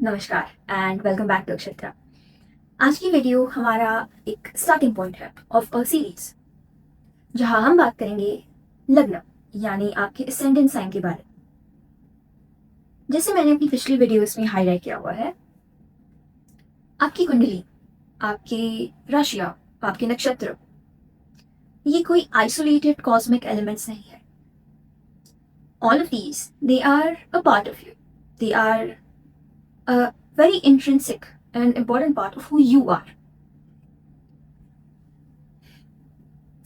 नमस्कार and welcome back to अक्षेत्रा। आज की वीडियो हमारा एक स्टार्टिंग पॉइंट है ऑफ अ सीरीज, जहां हम बात करेंगे लग्न यानी आपके असेंडेंट साइन के बारे में। जैसे मैंने अपनी पिछली वीडियोस में हाईलाइट किया हुआ है, आपकी कुंडली, आपकी राशियां, आपके नक्षत्र, ये कोई आइसोलेटेड कॉस्मिक एलिमेंट्स नहीं है। All of these they are a part of you, they are a very intrinsic and important part of who you are.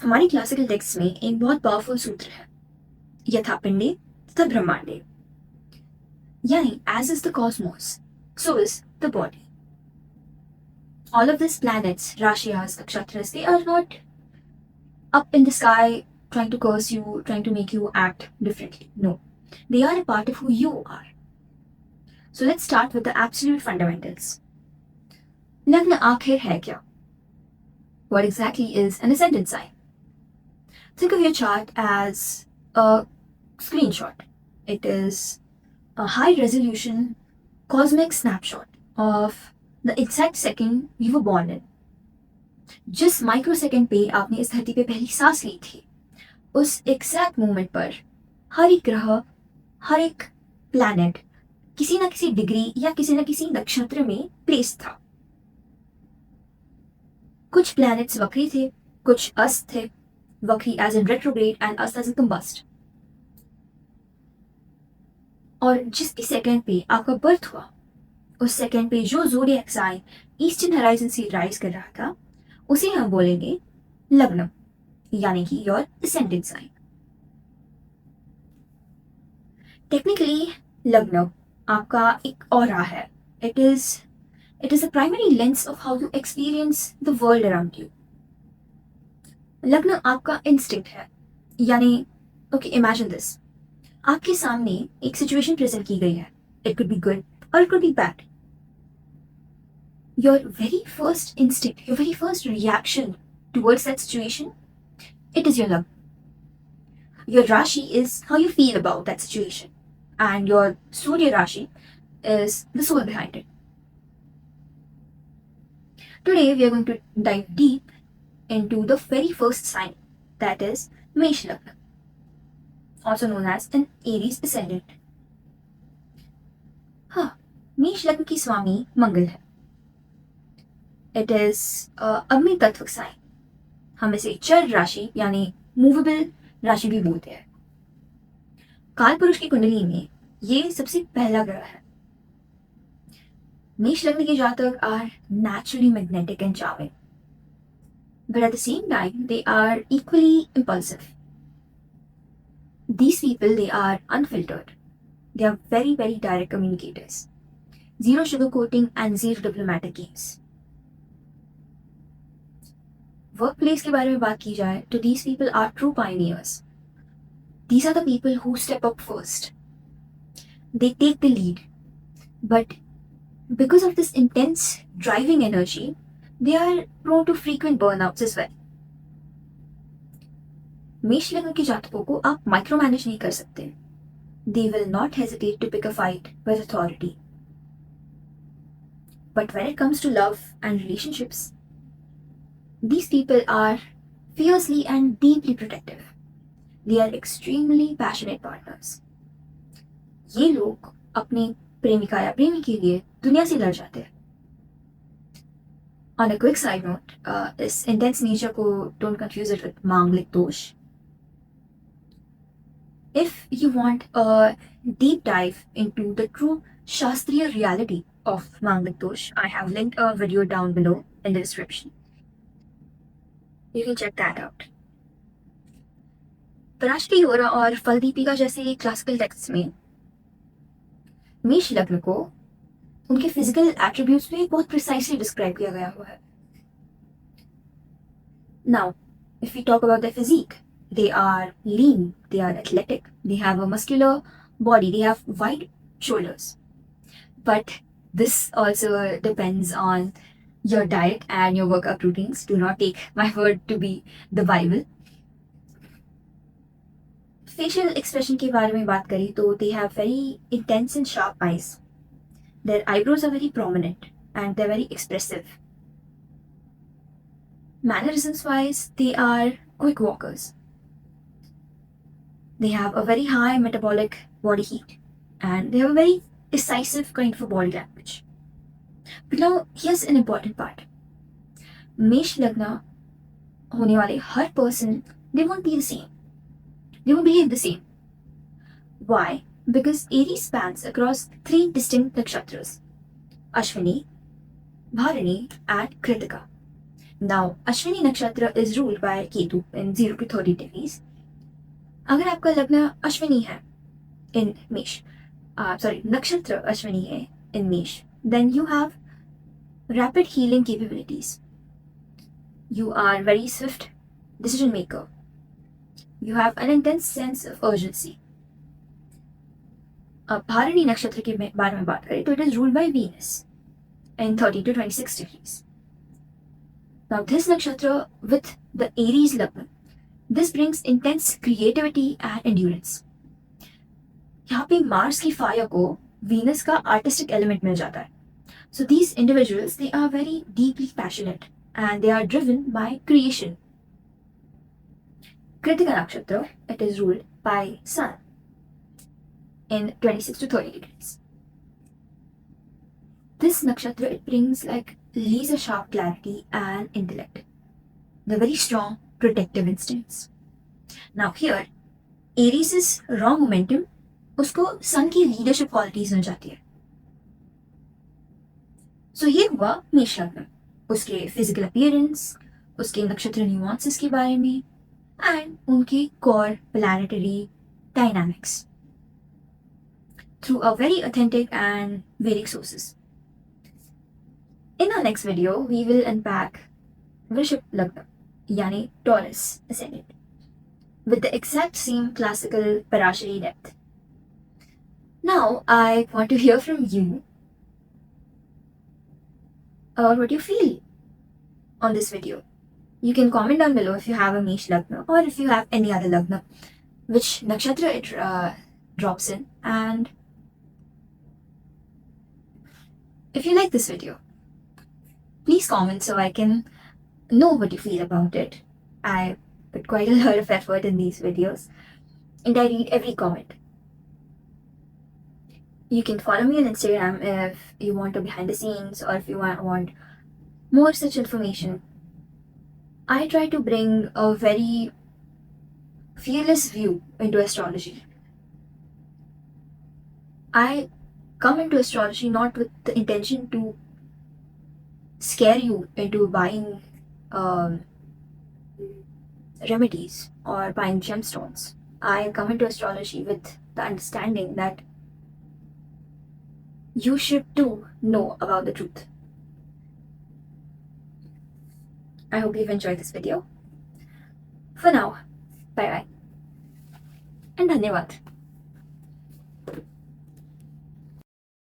हमारी क्लासिकल टेक्स्ट में एक बहुत पावरफुल सूत्र है, यथा पिंडे तथा ब्रह्मांडे, यानी as is the cosmos, so is the body. All of these planets, rashiyas, nakshatras, they are not up in the sky trying to curse you, trying to make you act differently. No, they are a part of who you are. So let's start with the absolute fundamentals. Lagna आखिर है क्या? What exactly is an ascendant sign? Think of your chart as a screenshot. It is a high resolution cosmic snapshot of the exact second you were born in. जिस micro second पे आपने इस धरती पे पहली सांस ली थी, उस एग्जैक्ट मोमेंट पर हर एक ग्रह, हर एक प्लैनेट किसी ना किसी डिग्री या किसी ना किसी नक्षत्र में प्लेस था। कुछ प्लैनेट्स वक्री थे, कुछ अस्त थे, वक्री एज इन रेट्रोग्रेड एंड अस्त एज इन कंबस्ट। और जिस सेकेंड पे आपका बर्थ हुआ, उस सेकेंड पे जो ज़ोडिएक साइन ईस्टर्न हराइजन से राइज कर रहा था, उसे हम बोलेंगे लग्न, यानी कि योर असेंडेंट साइन। टेक्निकली लग्न आपका एक ऑरा है। It is a primary lens of how you experience the world around you. लग्न आपका इंस्टिंक्ट है, यानी ओके, इमेजिन दिस, आपके सामने एक सिचुएशन प्रेजेंट की गई है। इट कुड बी गुड और it could be bad. Your very first instinct, your very first reaction towards that situation, it is your love. Your Rashi is how you feel about that situation, and your Surya Rashi is the soul behind it. Today, we are going to dive deep into the very first sign, that is Mesh Lagna, also known as an Aries ascendant. हाँ, मेष लग्न की स्वामी मंगल है। It is अग्नि तत्व sign. हम इसे चर राशि यानी मूवेबल राशि भी बोलते हैं। काल पुरुष की कुंडली में ये सबसे पहला ग्रह है। मेष लग्न के जातक are naturally magnetic and charming, but at the same time they are equally impulsive. These people, they are unfiltered, they are very very direct communicators, zero sugarcoating and zero diplomatic games. Work place के बारे में बात की जाए तो these people are true pioneers. These are the people who step up first. They take the lead. But because of this intense driving energy, they are prone to frequent burnouts as well. मेष लग्न के जातकों को आप micro manage नहीं कर सकते. They will not hesitate to pick a fight with authority. But when it comes to love and relationships, these people are fiercely and deeply protective. They are extremely passionate partners. ये लोग अपनी प्रेमिका या प्रेमी के लिए दुनिया से लड़ जाते हैं. On a quick side note, इस intense nature को don't confuse it with मांगलिक दोष. If you want a deep dive into the true Shastriya reality of Manglik Dosh, I have linked a video down below in the description. You can check that out. Parashari होरा और फलदीपिका जैसे classical text में मेष लग्न को उनके physical attributes में बहुत प्रिसाइसली डिस्क्राइब किया गया हुआ है. Now, if we talk about their physique, they are lean, they are athletic, they have a muscular body, they have wide shoulders. But this also depends on your diet and your workout routines. Do not take my word to be the Bible. Facial expression के बारे में बात करें तो they have very intense and sharp eyes. Their eyebrows are very prominent and they're very expressive. Mannerisms wise, they are quick walkers. They have a very high metabolic body heat and they have a very decisive kind of a body language. But now, here's an important part. मेष लग्न होने वाले हर person, they won't be the same. They won't behave the same. Why? Because Aries spans across 3 distinct nakshatras: Ashwini, Bharani, and Kritika. Now, Ashwini nakshatra is ruled by Ketu in 0 to 30 degrees. अगर आपका लग्न अश्विनी है in मेष, nakshatra Ashwini है in मेष, then you have rapid healing capabilities. You are very swift decision maker. You have an intense sense of urgency. अब Bharani नक्षत्र के बारे में बात करें तो it is ruled by Venus in 30 to 26 degrees. Now this nakshatra with the Aries lagna, this brings intense creativity and endurance. यहाँ पे मार्स की फायर को वीनस का आर्टिस्टिक एलिमेंट मिल जाता है. So these individuals, they are very deeply passionate and they are driven by creation. Kritika nakshatra, it is ruled by Sun in 26 to 30 degrees. This nakshatra, it brings like laser sharp clarity and intellect. They're very strong protective instincts. Now here, Aries' raw momentum, उसको सन की leadership qualities मिल जाती है. सो ये हुआ मेष लग्न, उसके physical appearance, उसके नक्षत्र न्यूआंसेस के बारे में एंड उनके core planetary dynamics through a very authentic and varied sources. In our next video, we will unpack Vrishab Lagna, yani Taurus ascendant, with the exact same classical Parashari depth. Now, I want to hear from you what you feel on this video. You can comment down below if you have a Mesh Lagna or if you have any other Lagna, which nakshatra it drops in, and if you like this video, please comment so I can know what you feel about it. I put quite a lot of effort in these videos and I read every comment. You can follow me on Instagram if you want a behind the scenes or if you want more such information. I try to bring a very fearless view into astrology. I come into astrology not with the intention to scare you into buying remedies or buying gemstones. I come into astrology with the understanding that you should too know about the truth. I hope you've enjoyed this video. For now, bye bye and धन्यवाद.